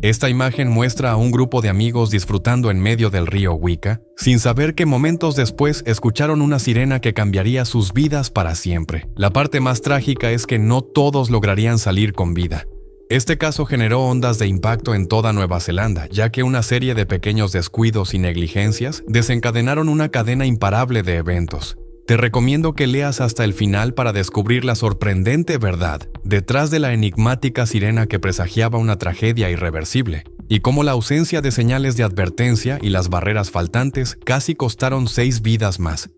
Esta imagen muestra a un grupo de amigos disfrutando en medio del río Wicca, sin saber que momentos después escucharon una sirena que cambiaría sus vidas para siempre. La parte más trágica es que no todos lograrían salir con vida. Este caso generó ondas de impacto en toda Nueva Zelanda, ya que una serie de pequeños descuidos y negligencias desencadenaron una cadena imparable de eventos. Te recomiendo que leas hasta el final para descubrir la sorprendente verdad detrás de la enigmática sirena que presagiaba una tragedia irreversible, y cómo la ausencia de señales de advertencia y las barreras faltantes casi costaron 6 vidas más.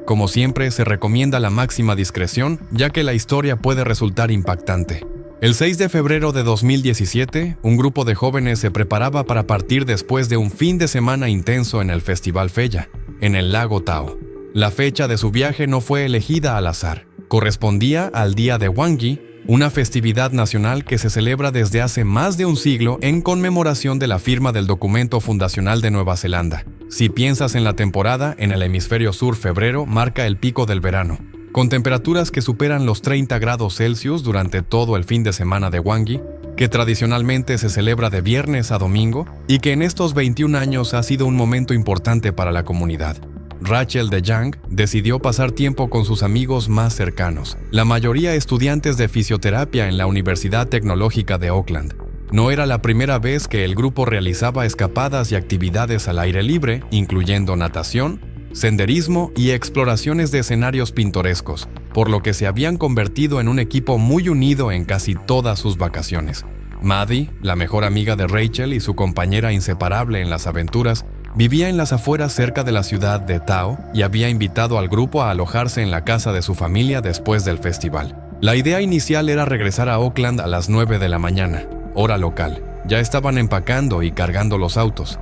Como siempre, se recomienda la máxima discreción, ya que la historia puede resultar impactante. El 6 de febrero de 2017, un grupo de jóvenes se preparaba para partir después de un fin de semana intenso en el Festival Fella, en el lago Tao. La fecha de su viaje no fue elegida al azar. Correspondía al Día de Wangi, una festividad nacional que se celebra desde hace más de un siglo en conmemoración de la firma del documento fundacional de Nueva Zelanda. Si piensas en la temporada, en el hemisferio sur febrero marca el pico del verano, con temperaturas que superan los 30 grados Celsius durante todo el fin de semana de Wangi, que tradicionalmente se celebra de viernes a domingo y que en estos 21 años ha sido un momento importante para la comunidad. Rachel de Young decidió pasar tiempo con sus amigos más cercanos, la mayoría estudiantes de fisioterapia en la Universidad Tecnológica de Auckland. No era la primera vez que el grupo realizaba escapadas y actividades al aire libre, incluyendo natación, senderismo y exploraciones de escenarios pintorescos, por lo que se habían convertido en un equipo muy unido en casi todas sus vacaciones. Maddie, la mejor amiga de Rachel y su compañera inseparable en las aventuras, vivía en las afueras cerca de la ciudad de Tao y había invitado al grupo a alojarse en la casa de su familia después del festival. La idea inicial era regresar a Auckland a las 9 de la mañana, hora local. Ya estaban empacando y cargando los autos.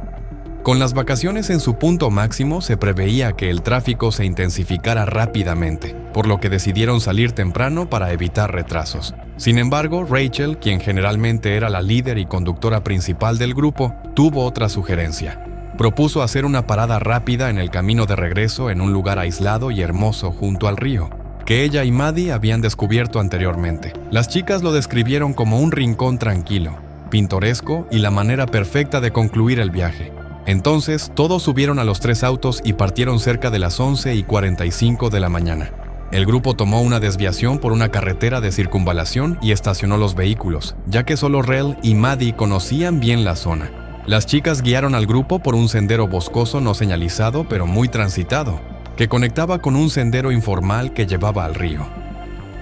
Con las vacaciones en su punto máximo, se preveía que el tráfico se intensificara rápidamente, por lo que decidieron salir temprano para evitar retrasos. Sin embargo, Rachel, quien generalmente era la líder y conductora principal del grupo, tuvo otra sugerencia. Propuso hacer una parada rápida en el camino de regreso en un lugar aislado y hermoso junto al río, que ella y Maddie habían descubierto anteriormente. Las chicas lo describieron como un rincón tranquilo, pintoresco y la manera perfecta de concluir el viaje. Entonces, todos subieron a los 3 autos y partieron cerca de las 11:45 de la mañana. El grupo tomó una desviación por una carretera de circunvalación y estacionó los vehículos, ya que solo Rel y Maddie conocían bien la zona. Las chicas guiaron al grupo por un sendero boscoso no señalizado pero muy transitado, que conectaba con un sendero informal que llevaba al río.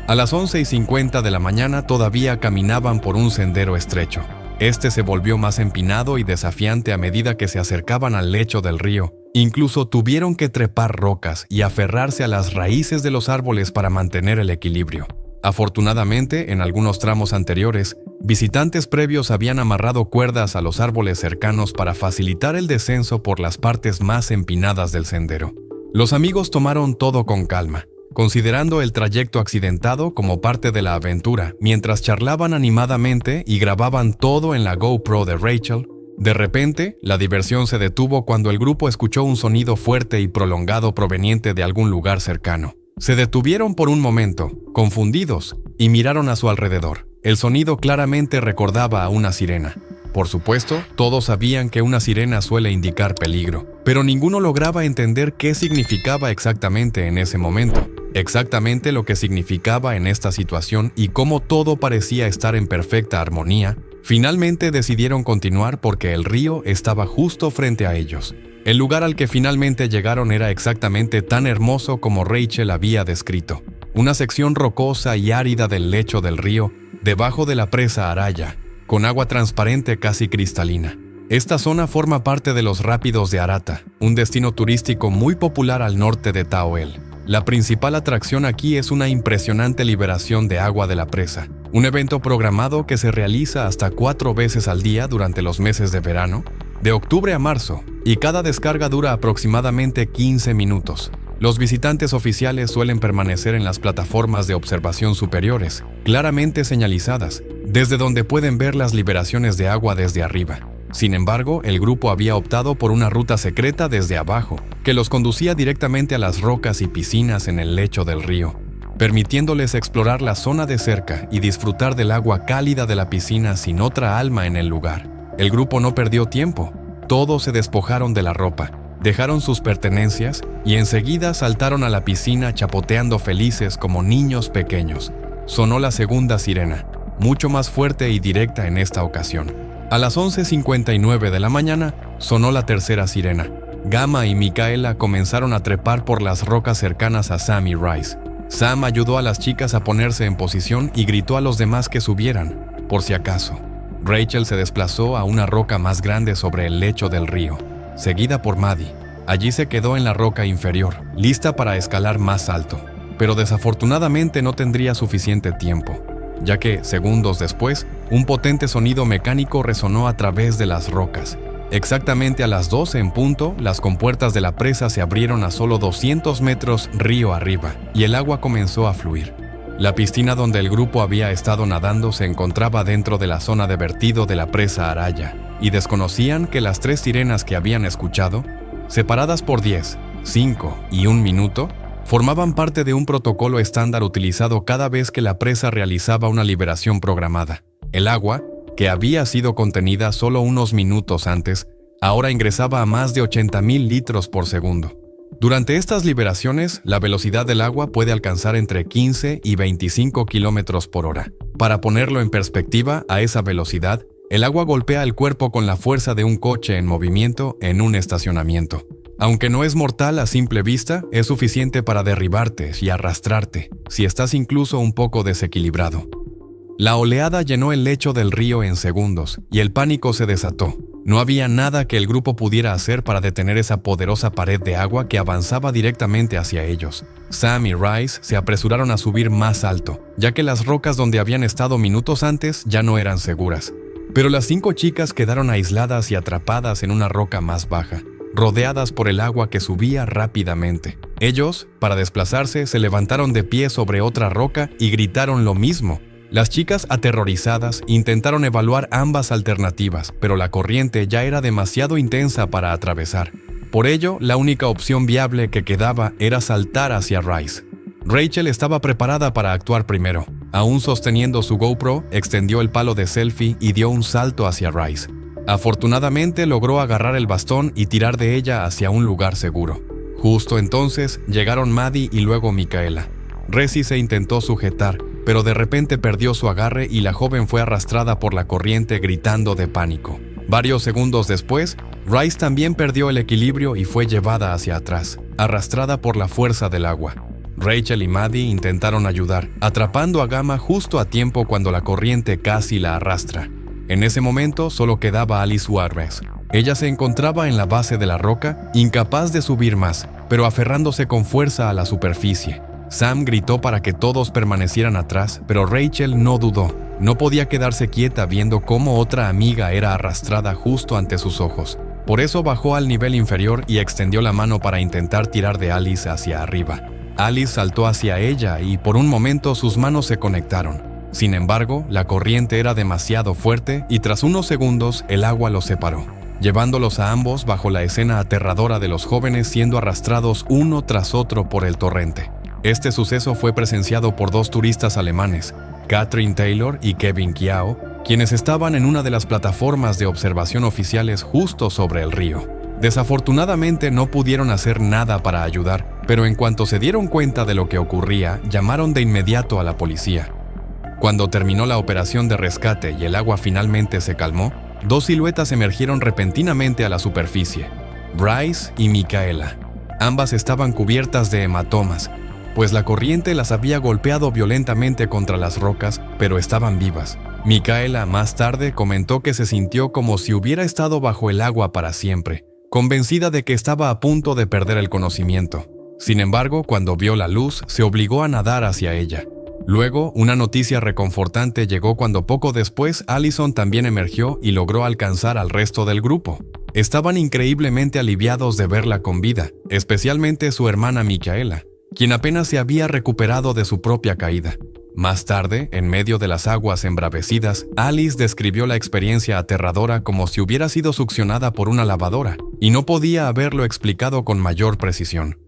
A las 11:50 de la mañana todavía caminaban por un sendero estrecho. Este se volvió más empinado y desafiante a medida que se acercaban al lecho del río. Incluso tuvieron que trepar rocas y aferrarse a las raíces de los árboles para mantener el equilibrio. Afortunadamente, en algunos tramos anteriores, visitantes previos habían amarrado cuerdas a los árboles cercanos para facilitar el descenso por las partes más empinadas del sendero. Los amigos tomaron todo con calma, considerando el trayecto accidentado como parte de la aventura, mientras charlaban animadamente y grababan todo en la GoPro de Rachel. De repente, la diversión se detuvo cuando el grupo escuchó un sonido fuerte y prolongado proveniente de algún lugar cercano. Se detuvieron por un momento, confundidos, y miraron a su alrededor. El sonido claramente recordaba a una sirena. Por supuesto, todos sabían que una sirena suele indicar peligro, pero ninguno lograba entender qué significaba exactamente en ese momento. Exactamente lo que significaba en esta situación y cómo todo parecía estar en perfecta armonía. Finalmente decidieron continuar porque el río estaba justo frente a ellos. El lugar al que finalmente llegaron era exactamente tan hermoso como Rachel había descrito. Una sección rocosa y árida del lecho del río, debajo de la presa Araya, con agua transparente casi cristalina. Esta zona forma parte de los Rápidos de Arata, un destino turístico muy popular al norte de Taoel. La principal atracción aquí es una impresionante liberación de agua de la presa, un evento programado que se realiza hasta 4 veces al día durante los meses de verano, de octubre a marzo, y cada descarga dura aproximadamente 15 minutos. Los visitantes oficiales suelen permanecer en las plataformas de observación superiores, claramente señalizadas, desde donde pueden ver las liberaciones de agua desde arriba. Sin embargo, el grupo había optado por una ruta secreta desde abajo, que los conducía directamente a las rocas y piscinas en el lecho del río, permitiéndoles explorar la zona de cerca y disfrutar del agua cálida de la piscina sin otra alma en el lugar. El grupo no perdió tiempo. Todos se despojaron de la ropa, dejaron sus pertenencias y enseguida saltaron a la piscina chapoteando felices como niños pequeños. Sonó la segunda sirena, mucho más fuerte y directa en esta ocasión. A las 11:59 de la mañana sonó la tercera sirena. Gamma y Micaela comenzaron a trepar por las rocas cercanas a Sam y Rice. Sam ayudó a las chicas a ponerse en posición y gritó a los demás que subieran, por si acaso. Rachel se desplazó a una roca más grande sobre el lecho del río, seguida por Maddie. Allí se quedó en la roca inferior, lista para escalar más alto, pero desafortunadamente no tendría suficiente tiempo, ya que, segundos después, un potente sonido mecánico resonó a través de las rocas. Exactamente a las 12 en punto, las compuertas de la presa se abrieron a solo 200 metros río arriba, y el agua comenzó a fluir. La piscina donde el grupo había estado nadando se encontraba dentro de la zona de vertido de la presa Araya, y desconocían que las 3 sirenas que habían escuchado, separadas por 10, 5 y 1 minuto, formaban parte de un protocolo estándar utilizado cada vez que la presa realizaba una liberación programada. El agua, que había sido contenida solo unos minutos antes, ahora ingresaba a más de 80,000 litros por segundo. Durante estas liberaciones, la velocidad del agua puede alcanzar entre 15 y 25 kilómetros por hora. Para ponerlo en perspectiva, a esa velocidad, el agua golpea el cuerpo con la fuerza de un coche en movimiento en un estacionamiento. Aunque no es mortal a simple vista, es suficiente para derribarte y arrastrarte, si estás incluso un poco desequilibrado. La oleada llenó el lecho del río en segundos, y el pánico se desató. No había nada que el grupo pudiera hacer para detener esa poderosa pared de agua que avanzaba directamente hacia ellos. Sam y Rice se apresuraron a subir más alto, ya que las rocas donde habían estado minutos antes ya no eran seguras. Pero las 5 chicas quedaron aisladas y atrapadas en una roca más baja, rodeadas por el agua que subía rápidamente. Ellos, para desplazarse, se levantaron de pie sobre otra roca y gritaron lo mismo. Las chicas, aterrorizadas, intentaron evaluar ambas alternativas, pero la corriente ya era demasiado intensa para atravesar. Por ello, la única opción viable que quedaba era saltar hacia Rice. Rachel estaba preparada para actuar primero. Aún sosteniendo su GoPro, extendió el palo de selfie y dio un salto hacia Rice. Afortunadamente logró agarrar el bastón y tirar de ella hacia un lugar seguro. Justo entonces llegaron Maddie y luego Micaela. Resi se intentó sujetar, pero de repente perdió su agarre y la joven fue arrastrada por la corriente gritando de pánico. Varios segundos después, Rice también perdió el equilibrio y fue llevada hacia atrás, arrastrada por la fuerza del agua. Rachel y Maddie intentaron ayudar, atrapando a Gamma justo a tiempo cuando la corriente casi la arrastra. En ese momento solo quedaba Alice Suárez. Ella se encontraba en la base de la roca, incapaz de subir más, pero aferrándose con fuerza a la superficie. Sam gritó para que todos permanecieran atrás, pero Rachel no dudó. No podía quedarse quieta viendo cómo otra amiga era arrastrada justo ante sus ojos. Por eso bajó al nivel inferior y extendió la mano para intentar tirar de Alice hacia arriba. Alice saltó hacia ella y por un momento sus manos se conectaron. Sin embargo, la corriente era demasiado fuerte y tras unos segundos el agua los separó, llevándolos a ambos bajo la escena aterradora de los jóvenes siendo arrastrados uno tras otro por el torrente. Este suceso fue presenciado por 2 turistas alemanes, Catherine Taylor y Kevin Kiao, quienes estaban en una de las plataformas de observación oficiales justo sobre el río. Desafortunadamente no pudieron hacer nada para ayudar, pero en cuanto se dieron cuenta de lo que ocurría, llamaron de inmediato a la policía. Cuando terminó la operación de rescate y el agua finalmente se calmó, 2 siluetas emergieron repentinamente a la superficie, Bryce y Micaela. Ambas estaban cubiertas de hematomas, pues la corriente las había golpeado violentamente contra las rocas, pero estaban vivas. Micaela más tarde comentó que se sintió como si hubiera estado bajo el agua para siempre, convencida de que estaba a punto de perder el conocimiento. Sin embargo, cuando vio la luz, se obligó a nadar hacia ella. Luego, una noticia reconfortante llegó cuando poco después Allison también emergió y logró alcanzar al resto del grupo. Estaban increíblemente aliviados de verla con vida, especialmente su hermana Micaela, quien apenas se había recuperado de su propia caída. Más tarde, en medio de las aguas embravecidas, Alice describió la experiencia aterradora como si hubiera sido succionada por una lavadora, y no podía haberlo explicado con mayor precisión.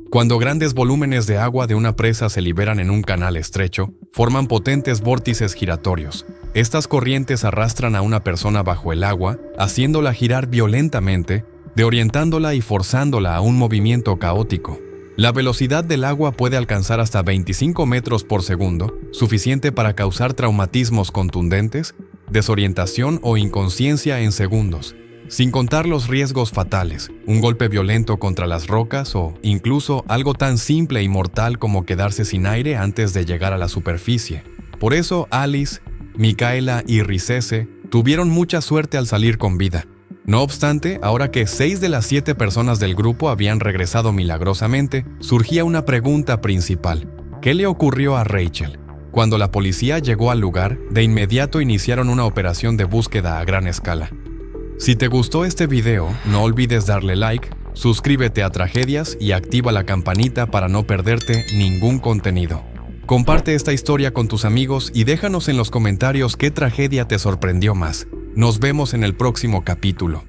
Cuando grandes volúmenes de agua de una presa se liberan en un canal estrecho, forman potentes vórtices giratorios. Estas corrientes arrastran a una persona bajo el agua, haciéndola girar violentamente, reorientándola y forzándola a un movimiento caótico. La velocidad del agua puede alcanzar hasta 25 metros por segundo, suficiente para causar traumatismos contundentes, desorientación o inconsciencia en segundos, sin contar los riesgos fatales, un golpe violento contra las rocas o, incluso, algo tan simple y mortal como quedarse sin aire antes de llegar a la superficie. Por eso Alice, Micaela y Ricese tuvieron mucha suerte al salir con vida. No obstante, ahora que 6 de las 7 personas del grupo habían regresado milagrosamente, surgía una pregunta principal. ¿Qué le ocurrió a Rachel? Cuando la policía llegó al lugar, de inmediato iniciaron una operación de búsqueda a gran escala. Si te gustó este video, no olvides darle like, suscríbete a Tragedias y activa la campanita para no perderte ningún contenido. Comparte esta historia con tus amigos y déjanos en los comentarios qué tragedia te sorprendió más. Nos vemos en el próximo capítulo.